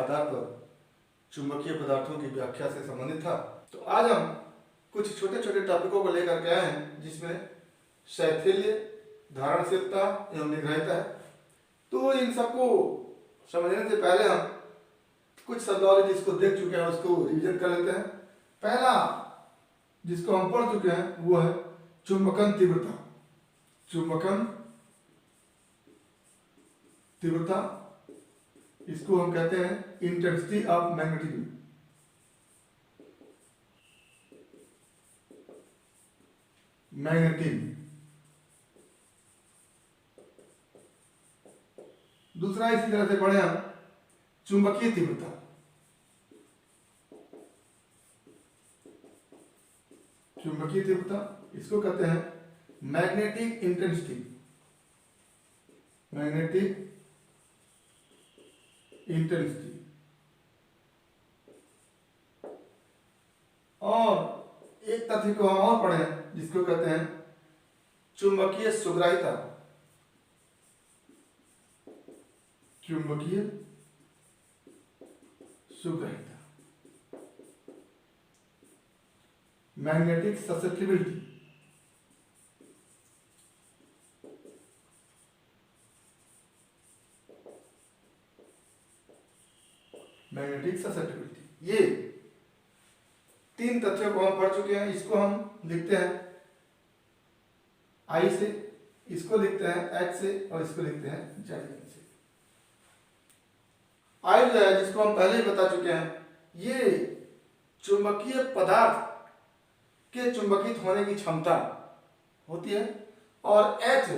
आधार पर चुंबकीय पदार्थों की व्याख्या से संबंधित था। तो आज हम कुछ छोटे छोटे टॉपिकों को लेकर के आए हैं जिसमें शैथिल्य, धारणशीलता एवं निग्रहिता है। तो इन सबको समझने से पहले हम कुछ शब्दावली जिसको देख चुके हैं उसको रिवीजन कर लेते हैं। पहला जिसको हम पढ़ चुके हैं वो है चुंबकन तीव्रता। चुंबकन तीव्रता, इसको हम कहते हैं इंटेंसिटी ऑफ मैग्नेटिज्म। मैग्नेटिज्म। दूसरा इसी तरह से पढ़े हम चुंबकीय तीव्रता। चुंबकीय तीव्रता इसको कहते हैं मैग्नेटिक इंटेंसिटी। Magnetic intensity. और एक तथ्य को हम और पढ़े जिसको कहते हैं चुंबकीय सुग्राहिता। चुंबकीय सुग्राहिता। Magnetic susceptibility. Magnetic susceptibility. ये तीन तथ्यों को हम पढ़ चुके हैं। इसको हम लिखते हैं आई से, इसको लिखते हैं एच से और इसको लिखते हैं जेड से। आई जो है जिसको हम पहले ही बता चुके हैं, ये चुंबकीय पदार्थ के चुंबकित होने की क्षमता होती है। और एच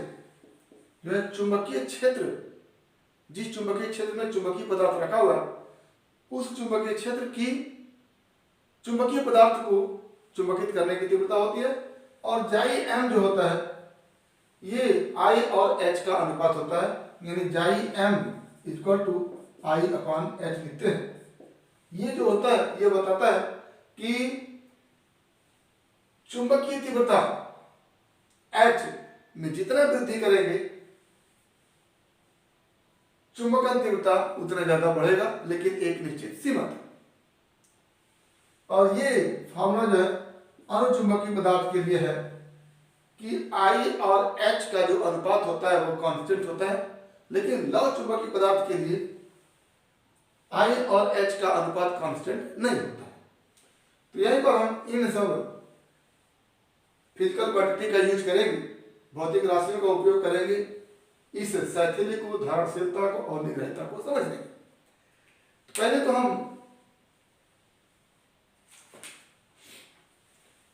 जो है चुंबकीय क्षेत्र, जिस चुंबकीय क्षेत्र में चुंबकीय पदार्थ रखा हुआ है उस चुंबकीय क्षेत्र की चुंबकीय पदार्थ को चुंबकित करने की तीव्रता होती है। और जाई एम जो होता है ये आई और एच का अनुपात होता है, यानी जाई M equal to I upon H लिखते हैं। ये जो होता है ये बताता है कि चुंबकीय तीव्रता एच में जितना वृद्धि करेंगे चुंबकन तीव्रता उतना ज्यादा बढ़ेगा, लेकिन एक निश्चित सीमा तक। और ये फॉर्मूला जो है अनुचुंबकीय पदार्थ के लिए है कि आई और एच का जो अनुपात होता है वो कांस्टेंट होता है, लेकिन लव चुंबकीय पदार्थ के लिए आई और एच का अनुपात कांस्टेंट नहीं होता है। तो यहीं पर हम इन सब फिजिकल क्वांटिटी का यूज करेंगे, भौतिक राशियों का उपयोग करेंगे इस शैथिल्य को, धारणशीलता को और निग्रहिता को समझने के। तो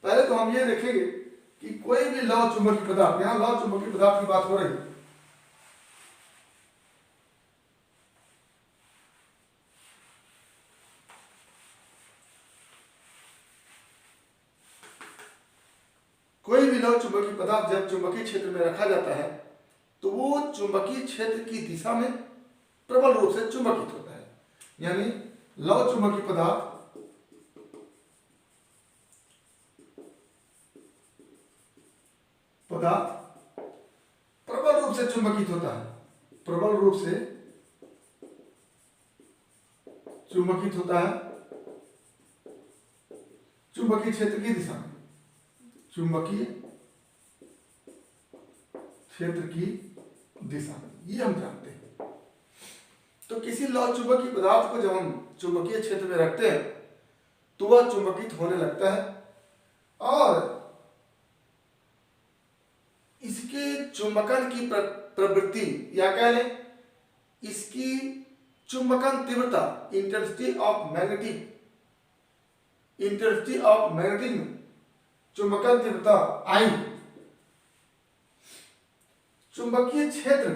पहले तो हम ये देखेंगे कि कोई भी लव चुंबकीय पदार्थ, यहां लव चुंबकीय पदार्थ की बात हो रही है, कोई भी लव चुंबकीय पदार्थ जब चुंबकीय क्षेत्र में रखा जाता है तो वो चुंबकीय क्षेत्र की दिशा में प्रबल रूप से चुंबकित होता है। यानी लव चुंबकीय पदार्थ प्रबल रूप से चुंबकित होता है, प्रबल रूप से चुंबकित होता है चुंबकीय क्षेत्र की दिशा में। चुंबकीय क्षेत्र की दिशा में, ये हम जानते हैं। तो किसी लौ चुंबकीय पदार्थ को जब हम चुंबकीय क्षेत्र में रखते हैं तो वह चुंबकित होने लगता है और इसके चुंबकन की प्रवृत्ति या कह लें इसकी चुंबकन तीव्रता, इंटेंसिटी ऑफ मैग्नेटिज्म, चुंबकन तीव्रता आई, चुंबकीय क्षेत्र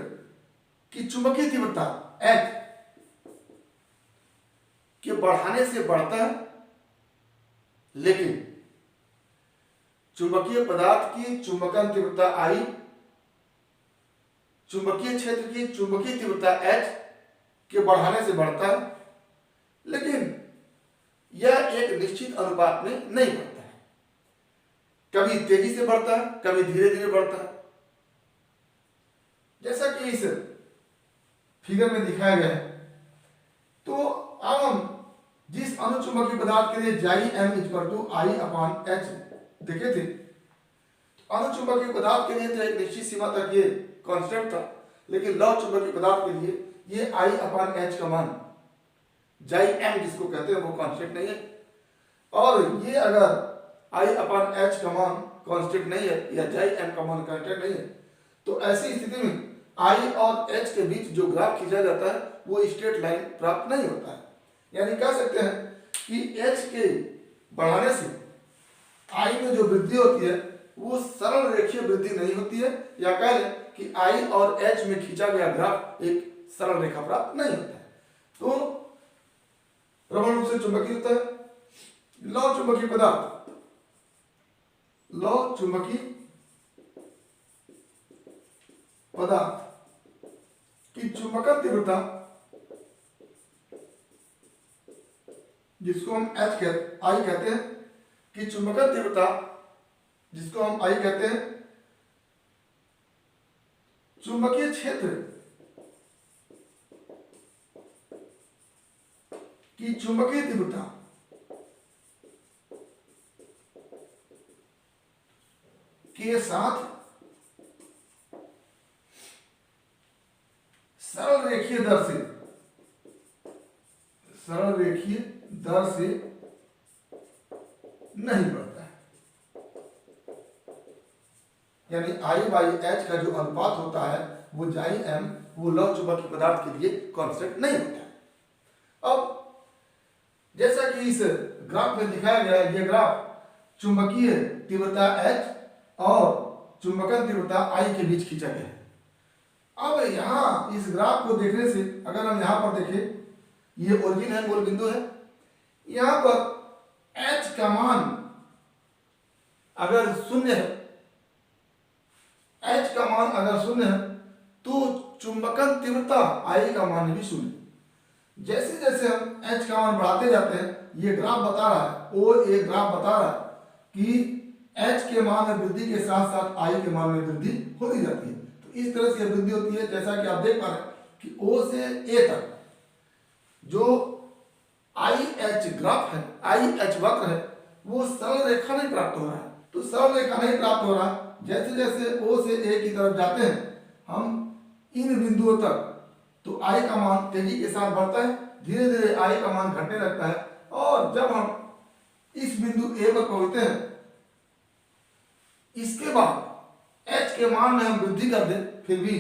की चुंबकीय तीव्रता एच के बढ़ाने से बढ़ता है, लेकिन चुंबकीय पदार्थ की चुंबकन तीव्रता आई, चुंबकीय क्षेत्र की चुंबकीय तीव्रता एच के बढ़ाने से बढ़ता है, लेकिन यह एक निश्चित अनुपात में नहीं बढ़ता है। कभी तेजी से बढ़ता है, कभी धीरे धीरे बढ़ता है। जैसा कि इस फिगर में दिखाया गया है। तो अब अनुचुंबकीय पदार्थ के लिए जाई M equal to I upon H देखे थे। अनुचुंबकीय पदार्थ के लिए तो एक निश्चित सीमा तक ये कांस्टेंट था, लेकिन लव चुंबकीय पदार्थ के लिए ये आई अपॉन एच का मान जाई एम जिसको कहते हैं वो कांस्टेंट नहीं है, और ये अगर आई अपॉन एच का मान कांस्टेंट नहीं है या जाई एम का मान कांस्टेंट नहीं है, तो ऐसी स्थिति में आई और एच के बीच जो ग्राफ खींचा जाता है वो स्ट्रेट लाइन प्राप्त नहीं होता है। यानी कह सकते हैं कि एच के बढ़ाने से आई में जो वृद्धि होती है वो सरल रेखीय वृद्धि नहीं होती है, या कह लें कि आई और एच में खींचा गया ग्राफ एक सरल रेखा प्राप्त नहीं होता है। तो प्रबल रूप से चुंबकीय होता है। लौ चुंबकीय पदार्थ, लौ चुंबकीय पदार्थ की चुंबकन तीव्रता जिसको हम आई कहते हैं, कि चुंबकन तीव्रता जिसको हम आई कहते हैं, चुंबकीय क्षेत्र की चुंबकीय तीव्रता के साथ सरल रेखीय दर से नहीं बढ़ता है। यानी आई बाई एच का जो अनुपात होता है वो जाई एम वो लव चुंबकीय पदार्थ के लिए कांस्टेंट नहीं होता है। अब जैसा कि इस ग्राफ में दिखाया गया है, ये ग्राफ चुंबकीय तीव्रता H और चुंबकन तीव्रता I के बीच खींचा गया है। अब यहाँ इस ग्राफ को देखने से अगर हम यहाँ पर देखें, ये ओरिजिन है, मूल बिंदु है, यहाँ पर H का मान अगर शून्य है, H का मान अगर शून्य है तो चुंबकन तीव्रता I का मान भी शून्य। जैसे जैसे हम H का मान बढ़ाते जाते हैं, ये ग्राफ बता रहा है, ओ ए ग्राफ बता रहा है कि H के मान में वृद्धि के साथ साथ I के मान में वृद्धि होती जाती है। तो इस तरह से वृद्धि होती है, जैसा कि आप देख पा रहे हैं कि O से A तक जो IH ग्राफ है, IH वक्र है, वो सरल रेखा नहीं प्राप्त हो रहा है। तो सरल रेखा नहीं प्राप्त हो रहा, जैसे जैसे O से A की तरफ जाते हैं हम इन बिंदुओं तक, तो I का मान तेजी के साथ बढ़ता है, धीरे धीरे I का मान घटने लगता है, और जब हम इस बिंदु A पर पहुंचते हैं, इसके बाद H के मान में हम वृद्धि कर दें, फिर भी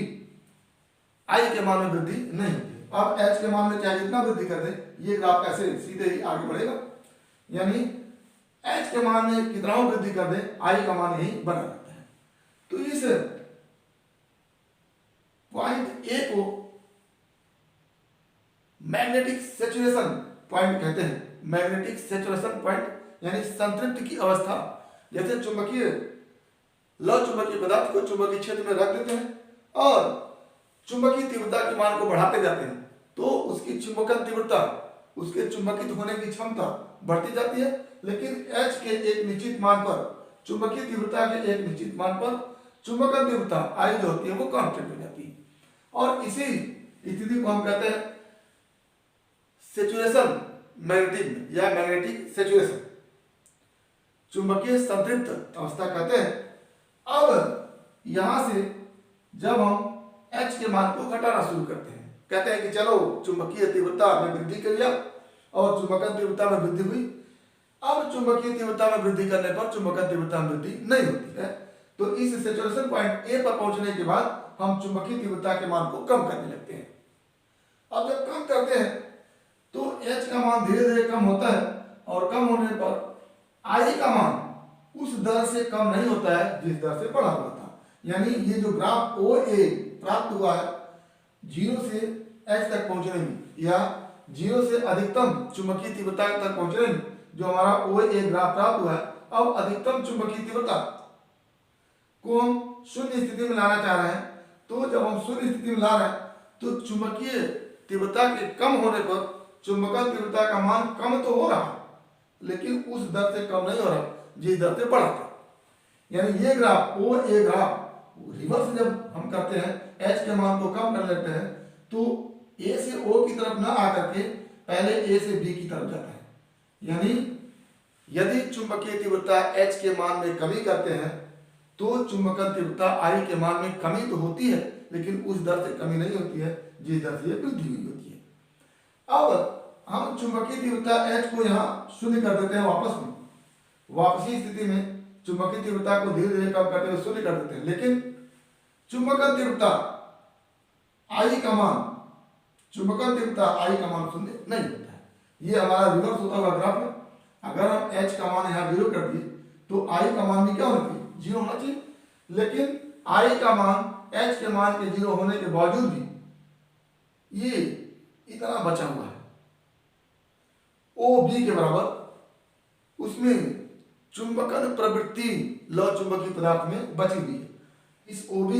I के मान में वृद्धि नहीं होती। अब H के मान में चाहे जितना वृद्धि कर दें, ये ग्राफ ऐसे सीधे ही आगे बढ़ेगा। यानी H के मान में कितना वृद्धि कर दें, I का मान यही बना रहता है। तो इस पॉइंट A को मैग्नेटिक सैचुरेशन पॉइंट कहते हैं। मैग्नेटिक सैचुरेशन पॉइंट यानी संतृप्ति की अवस्था। जैसे चुंबकीय लव चुंबकीय पदार्थ को चुंबकीय क्षेत्र में रख देते हैं और चुंबकीय तीव्रता के मान को बढ़ाते जाते हैं, तो उसकी चुंबकन तीव्रता, उसके चुंबकित होने की क्षमता बढ़ती जाती है। लेकिन H के एक निश्चित मान पर, चुंबकीय तीव्रता के एक निश्चित मान पर चुंबकन तीव्रता I जो होती है वो कांस्टेंट हो जाती है। और इसी स्थिति को हम कहते हैं सैचुरेशन मैग्नेटिज्म या मैग्नेटिक सैचुरेशन, चुंबकीय संतृप्त अवस्था कहते हैं। अब यहां से जब हम H के मान को घटाना शुरू करते हैं, कहते हैं कि चलो चुंबकीय तीव्रता में वृद्धि कर लिया और चुंबकन तीव्रता में वृद्धि हुई। अब चुंबकीय तीव्रता में वृद्धि करने पर चुंबकन तीव्रता में वृद्धि नहीं होती है। तो इस सैचुरेशन पॉइंट A पर पहुंचने के बाद हम चुंबकीय तीव्रता के मान को कम करने लगते हैं। अब जब कम करते हैं तो H का मान धीरे धीरे कम होता है, और कम होने पर I का मान उस दर से कम नहीं होता है जिस दर से बढ़ा हुआ था। यानी ये जो ग्राफ OA प्राप्त हुआ है 0 से H तक पहुंचने में, या 0 से अधिकतम चुंबकीय तीव्रता तक पहुंचने में जो हमारा OA ग्राफ प्राप्त हुआ है, अब अधिकतम चुंबकीय तीव्रता को हम शून्य स्थिति में लाना चाह रहे हैं। तो जब हम शून्य स्थिति में ला रहे हैं तो चुंबकीय तीव्रता के कम होने पर चुंबकन तीव्रता का मान कम तो हो रहा है, लेकिन उस दर से कम नहीं हो रहा जिस दर से बढ़ा था। यानी ये ग्राफ OA ग्राफ रिवर्स जब हम करते हैं, H के मान को कम कर लेते हैं, तो A से O की तरफ ना आकर के पहले A से B की तरफ जाता है। यानी यदि चुंबकीय तीव्रता H के मान में कमी करते हैं तो चुंबकन तीव्रता I के मान में कमी तो होती है, लेकिन उस दर से कमी नहीं होती है जिस दर से वृद्धि हुई होती है। अब हम चुंबकीय तीव्रता H को यहाँ शून्य कर देते हैं वापस में, वापसी स्थिति में चुंबकीय तीव्रता को धीरे धीरे कम करते हुए शून्य कर देते हैं, लेकिन चुंबकन तीव्रता I का मान, चुंबकन तीव्रता I का मान शून्य नहीं होता है। ये हमारा रिवर्स होता हुआ ग्राफ है। अगर हम H का मान यहाँ 0 कर दिए तो I का मान भी क्या होना चाहिए, 0 होना चाहिए, लेकिन I का मान H के मान के 0 होने के बावजूद भी ये इतना बचा हुआ है OB के बराबर, उसमें चुंबकन प्रवृत्ति लौ चुंबकीय पदार्थ में बची हुई है। इस OB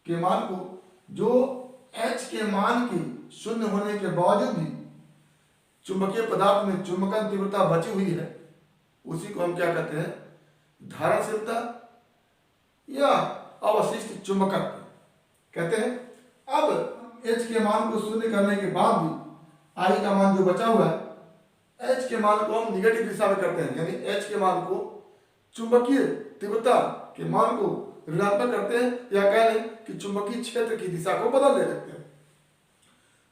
के मान को, जो H के मान के शून्य होने के बावजूद भी चुंबकीय पदार्थ में चुंबकन तीव्रता बची हुई है, उसी को हम क्या कहते हैं, धारणशीलता या अवशिष्ट चुंबकत्व कहते हैं। अब H के मान को शून्य करने के बाद भी I का मान जो बचा हुआ है, H के मान को हम निगेटिव दिशा में करते हैं, यानी H के मान को चुंबकीय तीव्रता के मान को ऋणात्मक करते हैं, या कह लें कि चुंबकीय क्षेत्र की दिशा को बदल दे सकते हैं।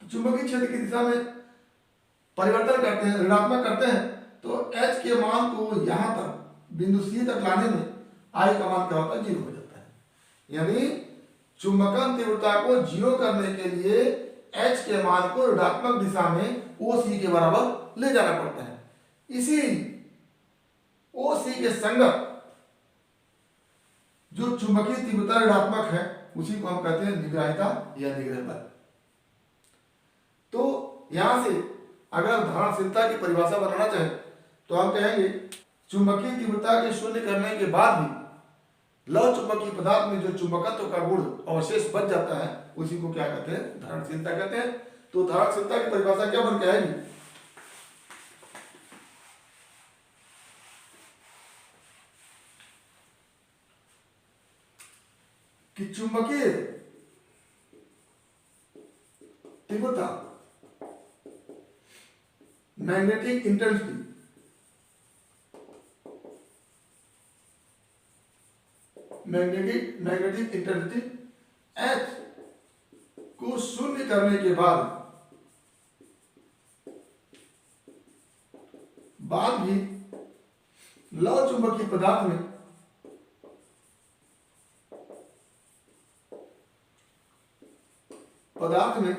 तो चुंबकीय क्षेत्र की दिशा में परिवर्तन करते हैं, ऋणात्मक करते हैं, तो H के मान को यहाँ तक बिंदु C तक लाने में I का मान क्या होता है, 0 हो जाता है। यानी चुंबकन तीव्रता को 0 करने के लिए H के मान को ऋणात्मक दिशा में OC के बराबर ले जाना पड़ता है। इसी OC के संगत जो चुंबकीय तीव्रता ऋणात्मक है उसी को हम कहते हैं निग्राहिता या निग्रह बल। तो यहां से अगर धारणशीलता की परिभाषा बनाना चाहे तो हम कहेंगे चुंबकीय तीव्रता के शून्य करने के बाद भी लौ चुंबकीय पदार्थ में जो चुंबकत्व का गुण अवशेष बच जाता है उसी को क्या कहते हैं, धारणशीलता कहते हैं। तो धारणशीलता की परिभाषा क्या बन के आएगी, कि चुंबकीय तीव्रता magnetic intensity magnetic intensity H को शून्य करने के बाद भी लौ चुंबकीय पदार्थ में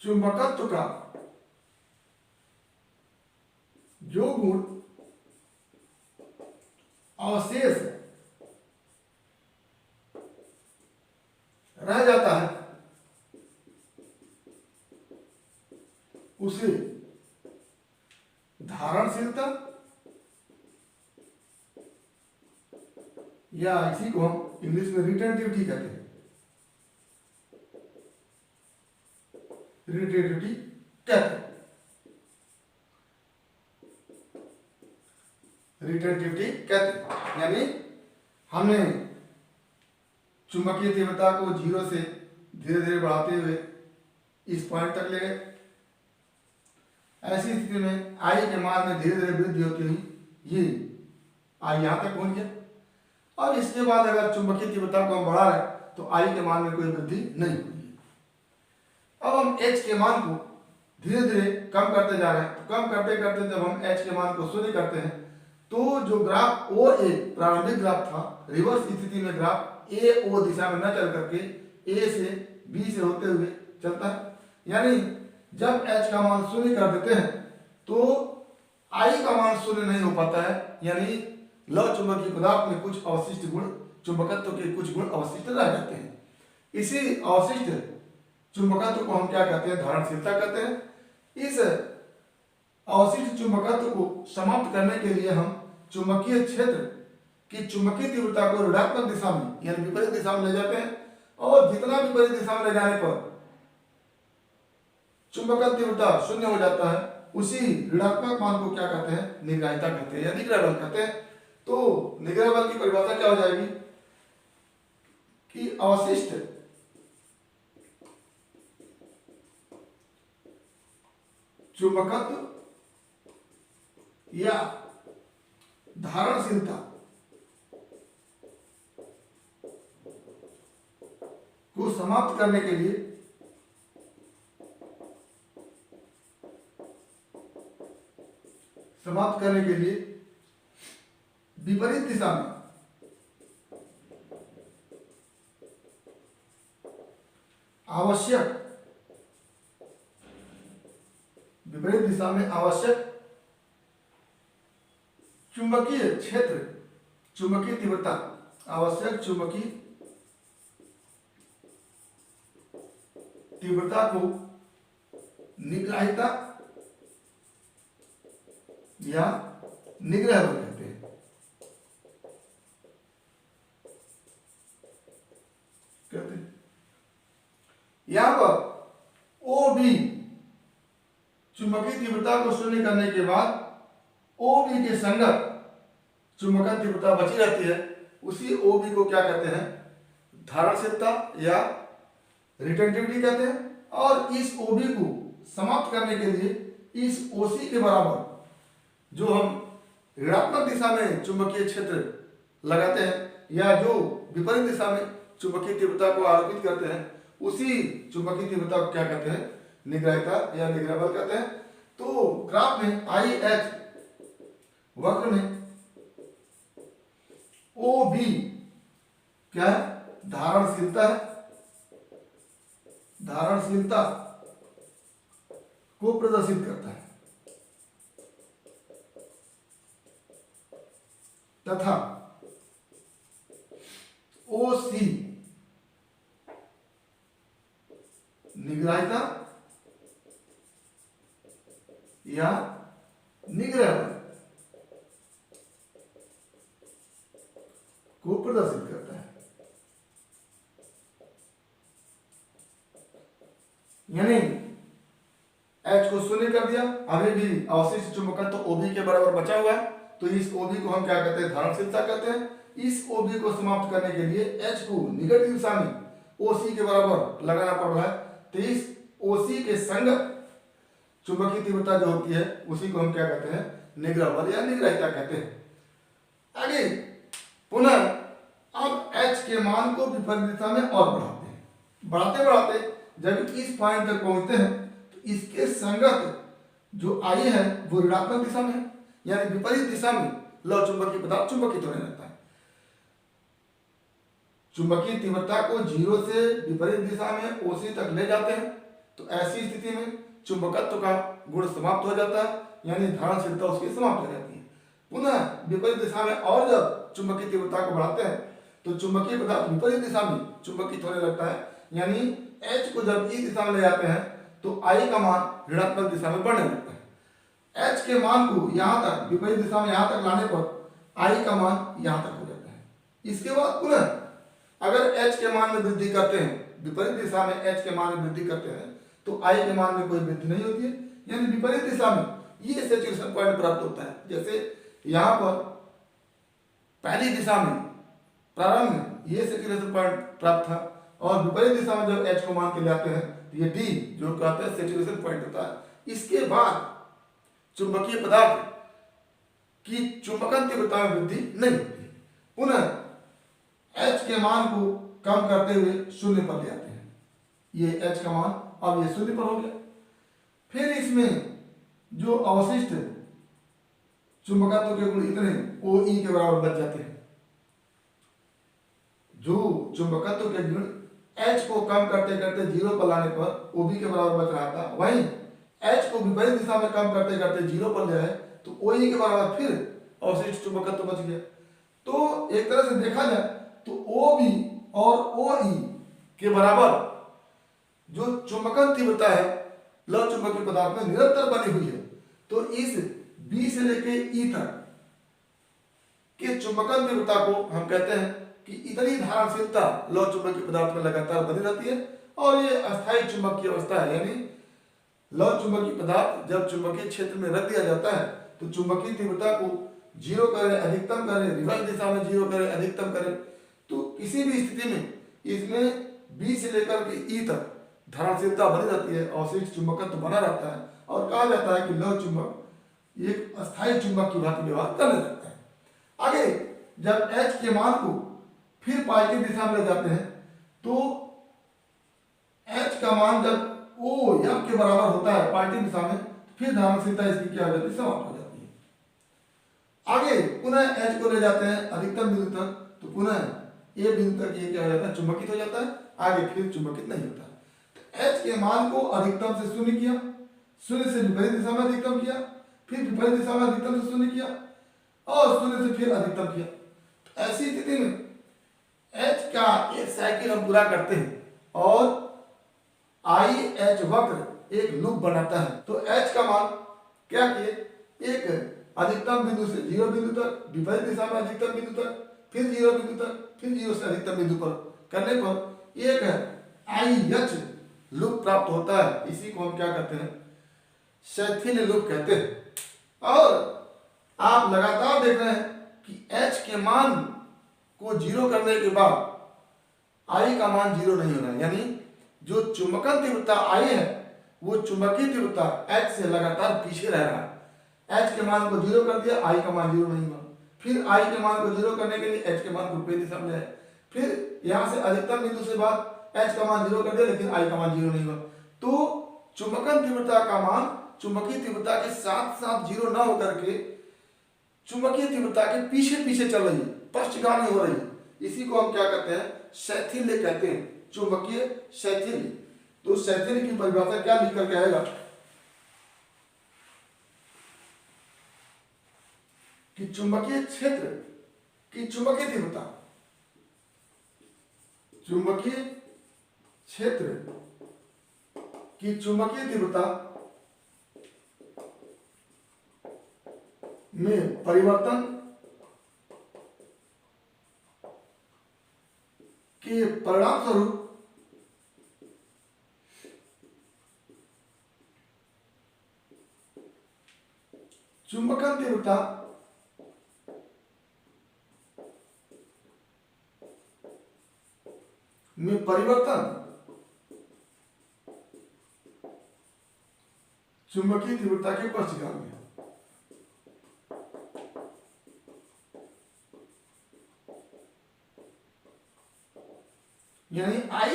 चुंबकत्व का जो गुण अवशेष रह जाता है उसे धारणशीलता या इसी को हम इंग्लिश में रिटेंटिविटी कहते हैं, रिटेंटिविटी कहते हैं, रिटेंटिविटी कहते हैं। यानी हमने चुंबकीय तीव्रता को 0 से धीरे धीरे बढ़ाते हुए इस पॉइंट तक ले गए। ऐसी स्थिति में आई के मान में धीरे धीरे वृद्धि होती हुई ये आई यहां तक पहुंच गया। और इसके बाद अगर चुंबकीय तीव्रता को हम बढ़ा रहे तो आई के मान में कोई वृद्धि नहीं हुई है। अब हम H के मान को धीरे धीरे कम करते जा रहे हैं, तो कम करते करते जब हम H के मान को शून्य करते हैं तो जो ग्राफ OA प्रारंभिक ग्राफ था, रिवर्स स्थिति में ग्राफ AO दिशा में न चल करके A से B से होते हुए चलता है। यानी जब H का मान शून्य कर देते हैं तो I का मान शून्य नहीं हो पाता है, यानी लौ चुंबकीय पदार्थ में कुछ अवशिष्ट गुण, चुंबकत्व के कुछ गुण अवशिष्ट रह जाते हैं। इसी अवशिष्ट चुंबकत्व को हम क्या कहते हैं, धारणशीलता कहते हैं। इस अवशिष्ट चुंबकत्व को समाप्त करने के लिए हम चुंबकीय क्षेत्र की चुंबकीय तीव्रता को ऋणात्मक दिशा में यानी विपरीत दिशा में ले जाते हैं, और जितना विपरीत दिशा में ले जाने पर चुंबकत्व तीव्रता शून्य हो जाता है, उसी ऋणात्मक मान को क्या कहते हैं, निग्राहिता कहते हैं या निग्रह बल कहते हैं। तो निग्रह बल की परिभाषा क्या हो जाएगी कि अवशिष्ट चुंबकत्व या धारणशीलता को समाप्त करने के लिए विपरीत दिशा में आवश्यक चुंबकीय क्षेत्र, चुंबकीय तीव्रता, आवश्यक चुंबकीय तीव्रता को निग्राहिता या निग्रह बल कहते हैं। यहां पर ओ बी चुंबकीय तीव्रता को शून्य करने के बाद ओ बी के संगत चुंबकीय तीव्रता बची रहती है। उसी ओ बी को क्या कहते हैं? धारणशीलता या रिटेंटिविटी कहते हैं। और इस ओ बी को समाप्त करने के लिए इस ओ सी के बराबर जो हम ऋणात्मक दिशा में चुंबकीय क्षेत्र लगाते हैं या जो विपरीत दिशा में चुंबकीय तीव्रता को आरोपित करते हैं, उसी चुंबकीय तीव्रता को क्या कहते हैं? निग्राहिता या निग्रह बल कहते हैं। तो ग्राफ में आई एच वक्र में ओ बी क्या है? धारणशीलता है। धारणशीलता को प्रदर्शित करता है तथा ओ सी निग्राहिता या निग्रह बल को प्रदर्शित करता है। यानी H को शून्य कर दिया, अभी भी अवशिष्ट चुंबकत्व तो OB के बराबर बचा हुआ है, तो इस OB को हम क्या कहते हैं? धारणशीलता कहते हैं। इस OB को समाप्त करने के लिए H को निगेटिव दिशा में OC के बराबर लगाना पड़ रहा है, तो इस OC के संगत चुंबकीय तीव्रता जो होती है उसी को हम क्या कहते हैं? निग्रह बल या निग्रहिता कहते हैं। आगे पुनः अब H के मान को विपरीत दिशा में और बढ़ाते हैं। बढ़ाते बढ़ाते जब इस पॉइंट तक पहुंचते हैं तो इसके संगत जो आई है वो ऋणात्मक दिशा में है, यानी विपरीत दिशा में लौ चुंबकीय पदार्थ चुंबकित होने लगता है। चुंबकीय तीव्रता को 0 से विपरीत दिशा में OC तक ले जाते हैं, तो ऐसी स्थिति में चुंबकत्व का गुण समाप्त हो जाता है, यानी धारणशीलता उसकी समाप्त हो जाती है। पुनः विपरीत दिशा में और जब चुंबकीय तीव्रता को बढ़ाते हैं तो चुंबकीय पदार्थ विपरीत दिशा में चुंबकित होने लगता है, यानी H को जब इस दिशा में ले जाते हैं तो I का मान ऋणात्मक दिशा में बढ़ने लगता है। H के मान को यहाँ तक विपरीत दिशा में यहाँ तक लाने पर I का मान यहाँ तक हो जाता है। इसके बाद पुनः अगर H के मान में वृद्धि करते हैं, विपरीत दिशा में H के मान में वृद्धि करते हैं तो I के मान में कोई वृद्धि नहीं होती है, यानी विपरीत दिशा में ये सैचुरेशन पॉइंट प्राप्त होता है। जैसे यहाँ पर पहली दिशा में प्रारंभ में ये सैचुरेशन पॉइंट प्राप्त था और विपरीत दिशा में जब H को मान के लाते हैं तो ये D जो कहते हैं सैचुरेशन पॉइंट होता है। इसके बाद चुंबकीय पदार्थ की चुंबकन तीव्रता में वृद्धि नहीं होती। पुनः H के मान को कम करते हुए शून्य पर ले आते हैं। ये H का मान अब ये शून्य पर हो गया। फिर इसमें जो अवशिष्ट चुंबकत्व के गुण इतने OE के बराबर बच जाते हैं। जो चुंबकत्व के गुण H को कम करते करते 0 पर लाने पर OB के बराबर बच रहा था, वहीं H को विपरीत दिशा में कम करते करते 0 पर ले आए तो OE के बराबर फिर अवशिष्ट चुंबकत्व बच गया। तो एक तरह से देखा जाए तो OB और OE के बराबर जो चुंबकन तीव्रता है लौ चुंबकीय पदार्थ में निरंतर बनी हुई है, तो इस B से लेके E तक के चुंबकन तीव्रता को हम कहते हैं कि इतनी धारणशीलता लौ चुंबकीय पदार्थ में लगातार बनी रहती है और ये अस्थायी चुंबकीय अवस्था है। यानी लौ चुंबकीय पदार्थ जब चुंबकीय क्षेत्र में रख दिया जाता है तो चुंबकीय तीव्रता को 0 करें, अधिकतम करें, रिवर्स दिशा में 0 करें, अधिकतम करें, तो किसी भी स्थिति में इसमें B से लेकर के E तक धारणशीलता बनी रहती है, अवशिष्ट चुंबकत्व बना रहता है और कहा जाता है कि लौह चुंबक एक अस्थायी चुंबक की भांति व्यवहार करने लगता है। आगे जब H के मान को फिर पॉजिटिव दिशा में ले जाते हैं तो H का मान जब O M के बराबर होता है पॉजिटिव दिशा में, फिर धारणशीलता इसकी क्या हो जाती है, समाप्त हो जाती है। आगे पुनः H को ले जाते हैं अधिकतम बिंदु तक, तो पुनः ये बिंदु तक ये क्या हो जाता है, चुंबकित हो जाता है, आगे फिर चुंबकित नहीं होता। तो H के मान को अधिकतम से शून्य किया, शून्य से विपरीत दिशा में अधिकतम किया, फिर विपरीत दिशा में अधिकतम से शून्य किया और शून्य से फिर अधिकतम किया। तो ऐसी स्थिति में H का एक साइकिल हम पूरा करते हैं और IH वक्र एक लूप बनाता है। तो H का मान क्या किए, एक अधिकतम बिंदु से 0 बिंदु तक, विपरीत दिशा में अधिकतम बिंदु तक, फिर 0 बिंदु तक, फिर 0 से अधिकतम बिंदु पर करने पर एक IH लूप प्राप्त होता है। इसी को हम क्या कहते हैं, शैथिल लूप कहते हैं। और आप लगातार देख रहे हैं कि H के मान को 0 करने के बाद I का मान 0 नहीं होना है, यानी जो चुंबकन तीव्रता I है वो चुंबकीय तीव्रता H से लगातार पीछे रह रहा है। H के मान को 0 कर दिया, I का मान 0 नहीं हुआ, फिर I के मान को 0 करने के लिए H के मान को विपरीत दिशा में ले आए, फिर यहाँ से अधिकतम बिंदु से बाद H का मान 0 कर दिया, लेकिन I का मान 0 नहीं हुआ। तो चुंबकन तीव्रता का मान चुंबकीय तीव्रता के साथ साथ 0 न होकर के चुंबकीय तीव्रता के पीछे पीछे चल रही है, पश्चगामी हो रही है। इसी को हम क्या कहते हैं, शैथिल्य कहते हैं, चुंबकीय शैथिल्य। तो शैथिल्य की परिभाषा क्या लिख करके आएगा कि चुंबकीय क्षेत्र की चुंबकीय तीव्रता, चुंबकीय क्षेत्र की चुंबकीय तीव्रता में परिवर्तन के परिणाम स्वरूप चुंबकन तीव्रता में परिवर्तन चुंबकीय तीव्रता के पश्चगामी है। यानी I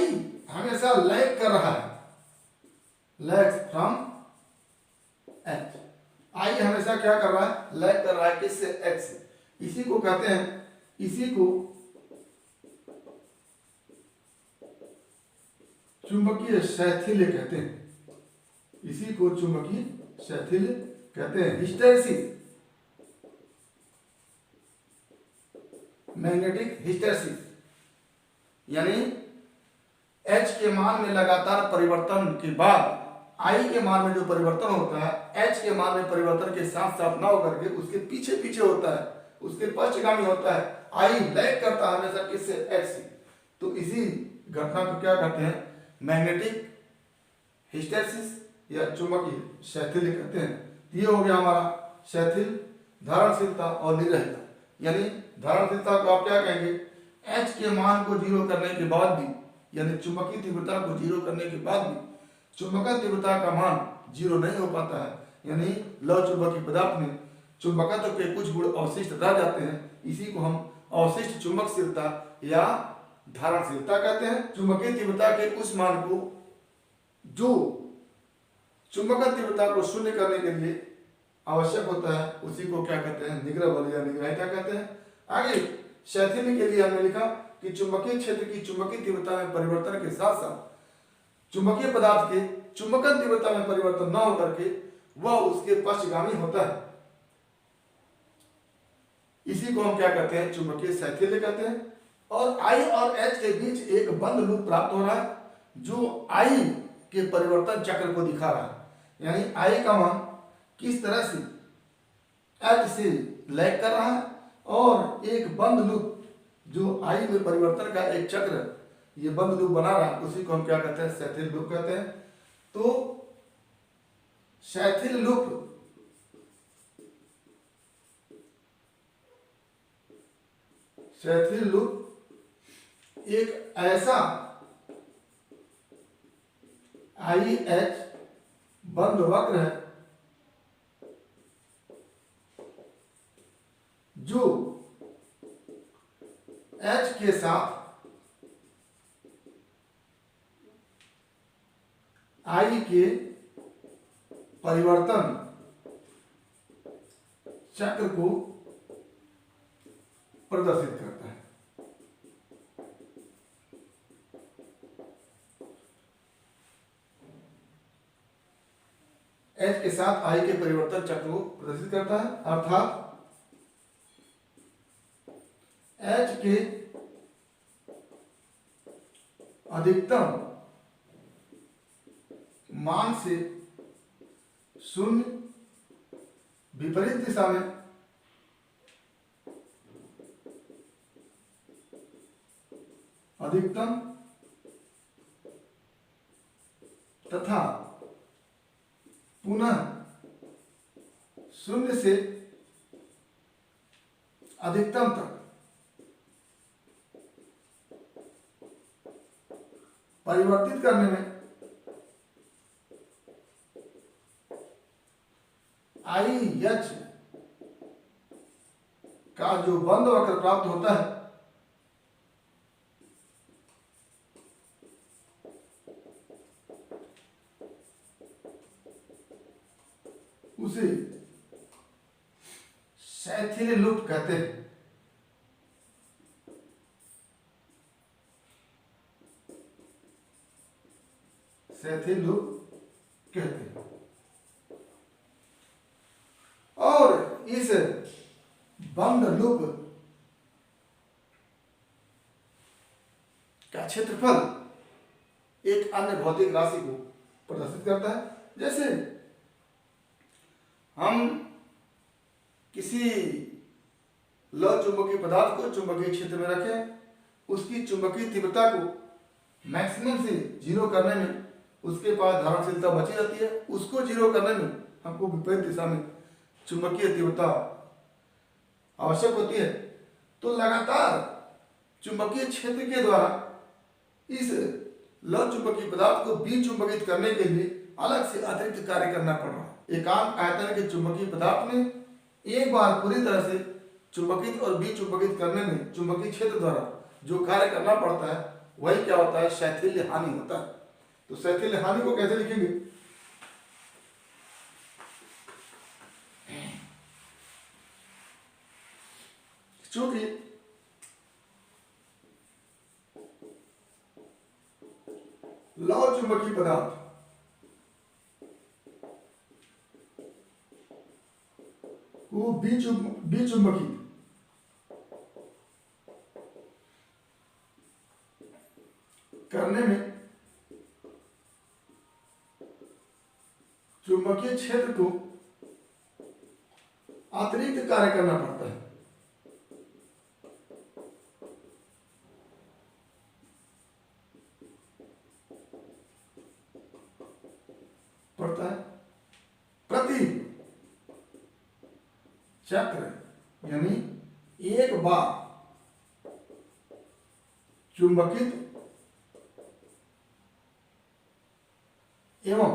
हमेशा लैग कर रहा है, लैग्स फ्रॉम H। I हमेशा क्या कर रहा है, लैग कर रहा है किससे, H से। इसी को कहते हैं, इसी को चुंबकीय शैथिल्य कहते हैं, इसी को चुंबकीय शैथिल्य कहते हैं। हिस्टैरिसीस, मैग्नेटिक हिस्टैरिसीस, यानी H के मान में लगातार परिवर्तन के बाद I के मान में जो परिवर्तन होता है H के मान में परिवर्तन के साथ साथ ना होकर के उसके पीछे पीछे होता है, उसके पश्चगामी होता है। I लैग करता है हमेशा किससे, H से। तो इसी घटना को क्या कहते हैं, मैग्नेटिक हिस्टैरिसीस या चुंबकीय शैथिल्य कहते हैं। ये हो गया हमारा शैथिल, धारणशीलता और निरहिता। यानी धारणशीलता को आप क्या कहेंगे, H के मान को 0 करने के बाद भी, यानी चुंबकीय तीव्रता को 0 करने के बाद भी चुंबकन तीव्रता का मान 0 नहीं हो पाता है। यानी लौह चुंबकीय पदार्थ में चुंबकत्व के कुछ गुण अवशिष्ट रह जाते हैं। इसी को हम अवशिष्ट चुंबकशीलता या धारणशीलता कहते हैं। चुंबकीय तीव्रता के उस मान को जो चुंबकन तीव्रता को शून्य करने के लिए आवश्यक होता है, उसी को क्या कहते हैं, निग्रह बल या निग्रहिता कहते हैं। आगे शैथिल्य के लिए हमने लिखा कि चुंबकीय क्षेत्र की चुंबकीय तीव्रता में परिवर्तन के साथ साथ चुंबकीय पदार्थ के चुंबकन तीव्रता में परिवर्तन न होकर के वह उसके पश्चगामी होता है। इसी को हम क्या कहते हैं, चुंबकीय शैथिल्य कहते हैं। और I और H के बीच एक बंद लूप प्राप्त हो रहा है जो I के परिवर्तन चक्र को दिखा रहा है। यानी I का मान किस तरह से H से लैग कर रहा है और एक बंद लूप जो I में परिवर्तन का एक चक्र ये बंद लूप बना रहा है, उसी को हम क्या कहते हैं, शैथिल लूप कहते हैं। तो शैथिल लूप एक ऐसा IH बंद वक्र है के साथ I के परिवर्तन चक्र को प्रदर्शित करता है। H के साथ I के परिवर्तन चक्र को प्रदर्शित करता है, अर्थात H के अधिकतम मान से शून्य विपरीत दिशा में अधिकतम तथा पुनः शून्य से अधिकतम तक परिवर्तित करने में IH का जो बंद वक्र प्राप्त होता है उसे शैथिल्य लूप कहते हैं। शैथिल्य लूप कहते हैं। और इस बंद लूप का क्षेत्रफल एक अन्य भौतिक राशि को प्रदर्शित करता है। जैसे हम किसी लौ चुंबकीय पदार्थ को चुंबकीय क्षेत्र में रखें, उसकी चुंबकीय तीव्रता को मैक्सिमम से जीरो करने में उसके पास धारणशीलता बची रहती है, उसको जीरो करने में हमको विपरीत दिशा में चुंबकीय तीव्रता आवश्यक होती है। तो लगातार चुंबकीय क्षेत्र के द्वारा इस लौ चुंबकीय पदार्थ को विचुंबकित करने के लिए अलग से अतिरिक्त कार्य करना पड़ रहा है। एकांक आयतन के चुंबकीय पदार्थ में एक बार पूरी तरह से चुंबकित और विचुंबकित करने में चुंबकीय क्षेत्र द्वारा जो कार्य करना पड़ता है वही क्या होता है, शैथिल्य हानि होता है। तो शैथिल्य हानि को कैसे लिखेंगे? चूंकि लौ चुंबकीय पदार्थ को विचुंबकित करने में चुंबकीय क्षेत्र को अतिरिक्त कार्य करना पड़ता है। प्रति चक्र यानी एक बार चुंबकित एवं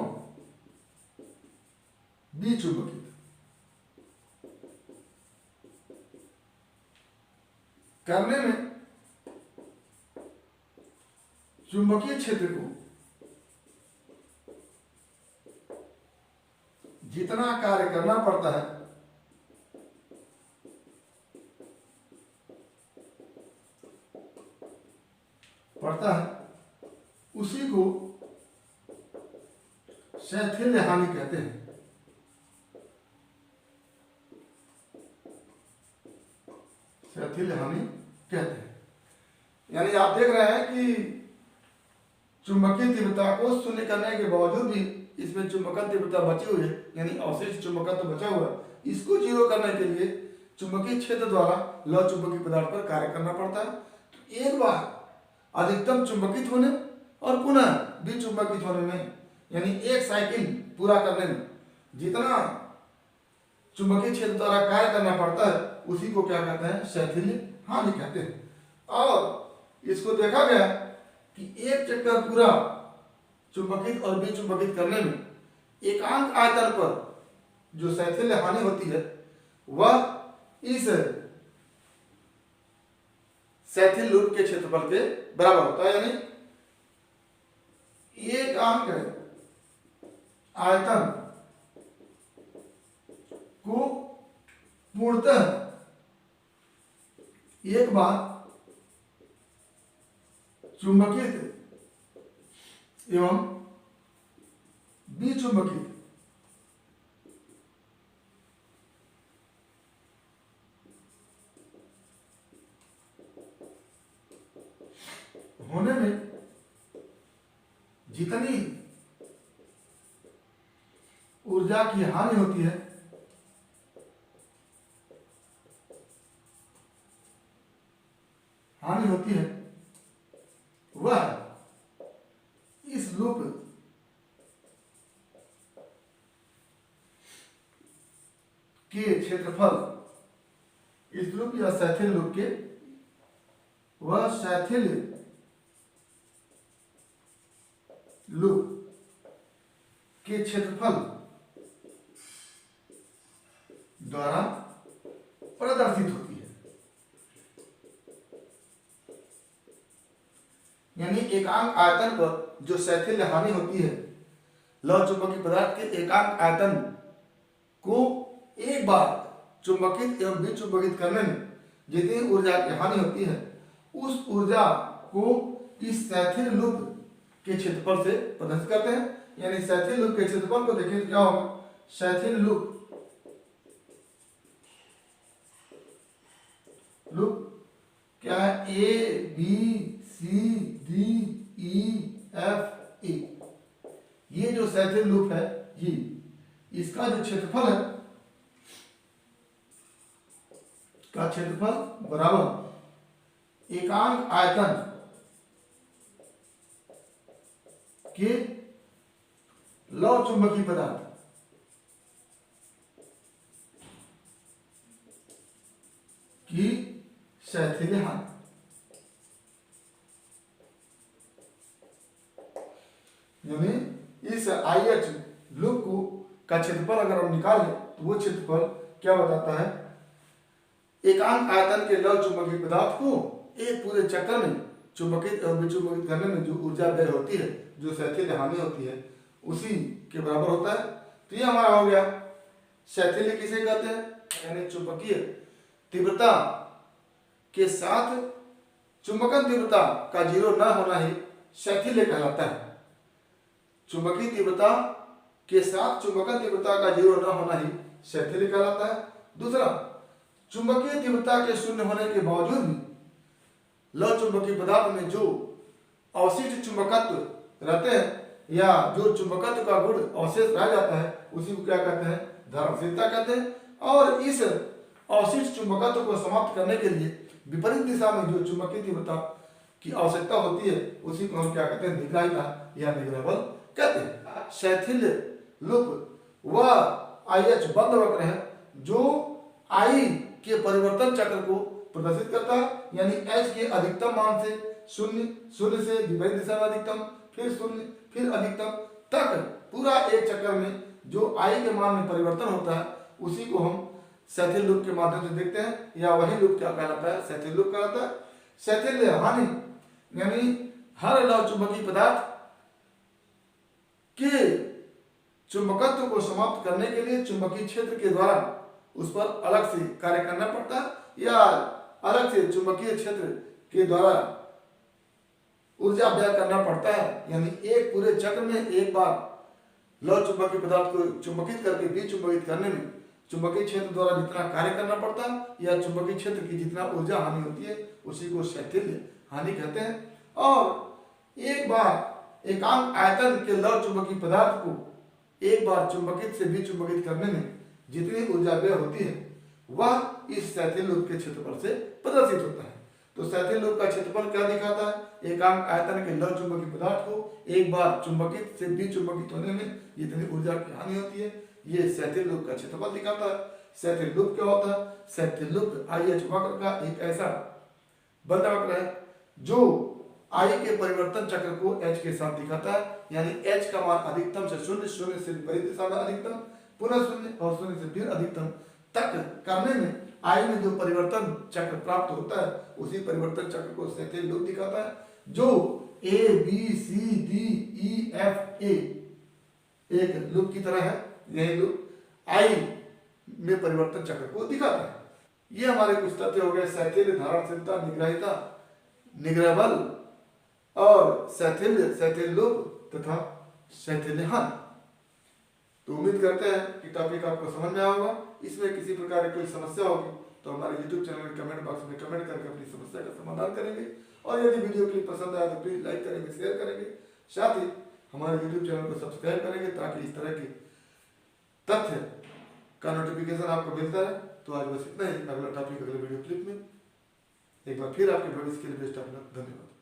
विचुंबकित करने में चुंबकीय क्षेत्र को जितना कार्य करना पड़ता है उसी को शैथिल्य हानि कहते हैं। शैथिल्य हानि कहते हैं। यानी आप देख रहे हैं कि चुंबकीय तीव्रता को शून्य करने के बावजूद भी इसमें चुंबकन तीव्रता बची हुई है, यानी अवशिष्ट चुंबकन तो बचा हुआ है। इसको जीरो करने के लिए चुंबकीय क्षेत्र द्वारा लौ चुंबकीय पदार्थ पर कार्य करना पड़ता है। तो एक बार अधिकतम चुंबकित होने और पुनः विचुंबकित होने में, यानी एक साइकिल पूरा करने में जितना चुंबकीय क्षेत्र द्वारा कार्य करना पड़ता है उसी को क्या कहते हैं, शैथिल्य हानि कहते हैं। और इसको देखा गया कि एक चक्कर पूरा चुंबकित और विचुंबकित करने में एकांक आयतन पर जो शैथिल्य हानि होती है वह इस शैथिल लूप के क्षेत्रफल के बराबर होता है। यानी एक अंक आयतन को पूर्णतः एक बार चुंबकित एवं विचुंबकित होने में जितनी ऊर्जा की हानि होती है वह इस लूप के क्षेत्रफल, इस लूप या शैथिल लूप के, वह शैथिल लूप के क्षेत्रफल द्वारा प्रदर्शित होती है। यानी एकांक आयतन पर जो शैथिल्य हानि होती है, लौह चुंबकीय पदार्थ के एकांक आयतन को एक बार चुंबकित एवं विचुंबकित करने में जितनी ऊर्जा की हानि होती है, उस ऊर्जा को इस शैथिल लूप के क्षेत्रफल से प्रदर्शित करते हैं। यानी शैथिल लूप के क्षेत्रफल को देखें क्या होगा, शैथिल लूप क्या है, A B C D E F A, ये जो शैथिल लूप है, ये इसका जो क्षेत्रफल है का क्षेत्रफल बराबर एकांक आयतन के लौह चुंबकीय पदार्थ की शैथिल्य हानि। यानी इस IH लूप को का क्षेत्रफल अगर हम निकाल लें तो वो क्षेत्रफल क्या बताता है, एकांक आयतन के लौह चुंबकीय पदार्थ को एक पूरे चक्कर में चुंबकित और विचुंबकित करने में जो ऊर्जा व्यय होती है, जो शैथिल्य हानि होती है, उसी के बराबर होता है। तो ये हमारा हो गया शैथिल्य किसे कहते हैं, यानी चुंबकीय तीव्रता के साथ चुंबकन तीव्रता का जीरो न होना ही शैथिल्य कहलाता है। चुंबकीय तीव्रता के साथ चुंबकन तीव्रता का जीरो न होना ही शैथिल्य कहलाता है। दूसरा, चुंबकीय तीव्रता के शून्य होने के बावजूद भी लौह चुंबकीय पदार्थ में जो अवशिष्ट चुंबकत्व रहते हैं या जो चुंबकत्व का गुण अवशेष रह जाता है, उसी को क्या कहते हैं, धर्मशीलता कहते हैं। और इस अवशिष्ट चुंबकत्व को समाप्त करने के लिए विपरीत दिशा में जो चुंबकीय तीव्रता की आवश्यकता होती है, उसी को हम क्या कहते हैं, निग्राहिता या निग्रह बल कहते हैं। शैथिल्य लूप वह IH बंद वक्र है जो I के परिवर्तन चक्र को प्रदर्शित करता है। यानी H के अधिकतम मान से शून्य, शून्य से विपरीत दिशा में अधिकतम, फिर शून्य, फिर अधिकतम तक पूरा एक चक्कर में जो I के मान में परिवर्तन होता है, उसी को हम शैथिल लूप के माध्यम से देखते हैं, या वही लूप क्या कहलाता है, शैथिल लूप कहलाता है। शैथिल्य हानि यानी हर लौह चुंबकीय पदार्थ के चुंबकत्व को समाप्त करने के लिए चुंबकीय क्षेत्र के द्वारा उस पर अलग से कार्य करना पड़ता है, या अलग से चुंबकीय क्षेत्र के द्वारा ऊर्जा व्यय करना पड़ता है। यानी एक पूरे चक्र में एक बार लौह चुंबकीय पदार्थ को चुंबकित करके विचुंबकित करने में चुंबकीय क्षेत्र द्वारा जितना कार्य करना पड़ता है, या चुंबकीय क्षेत्र की जितना ऊर्जा हानि होती है, उसी को शैथिल्य हानि कहते हैं। और एक बार एकांक आयतन के लौह चुंबकीय पदार्थ को एक बार चुंबकित से विचुंबकित करने में जितनी ऊर्जा व्यय होती है, वह इस शैथिल लूप के क्षेत्रफल से प्रदर्शित होता है। तो शैथिल लूप का क्षेत्रफल क्या दिखाता है, एकांक आयतन के लौह चुंबकीय पदार्थ को एक बार चुंबकित से विचुंबकित होने में जितनी ऊर्जा की हानि होती है, ये शैथिल लूप का क्षेत्रफल दिखाता है। शैथिल लूप क्या होता है, शैथिल लूप IH वक्र का एक ऐसा बंद वक्र है जो I के परिवर्तन चक्र को H के साथ दिखाता है। यानी H का मान अधिकतम से शून्य, शून्य से विपरीत दिशा में अधिकतम, पुनः शून्य और शून्य से फिर अधिकतम तक करने में आई में जो परिवर्तन चक्र प्राप्त होता है उसी परिवर्तन चक्र को सेथिल लूप दिखाता है, जो A B C D E F A एक लूप की तरह है। यही लूप आई में परिवर्तन चक्र को दिखाता है। ये हमारे कुछ तथ्य हो गए शैथिल्य, धारणशीलता, निग्रहिता, निग्रह बल और शैथिल्य, शैथिल लूप तथा शैथिल्यहान। तो उम्मीद करते हैं कि टॉपिक आपको समझ में आया होगा। इसमें किसी प्रकार की कोई समस्या होगी तो हमारे YouTube चैनल में कमेंट बॉक्स में कमेंट करके अपनी समस्या का समाधान करेंगे। और यदि वीडियो क्लिप पसंद आया तो प्लीज लाइक करेंगे, शेयर करेंगे, साथ ही हमारे YouTube चैनल को सब्सक्राइब करेंगे ताकि इस तरह के तथ्य का नोटिफिकेशन आपको मिलता है। तो आज बस इतना ही। अगला टॉपिक अगले वीडियो क्लिप में। एक बार फिर आपके भविष्य के लिए बेस्ट ऑफ लक। धन्यवाद।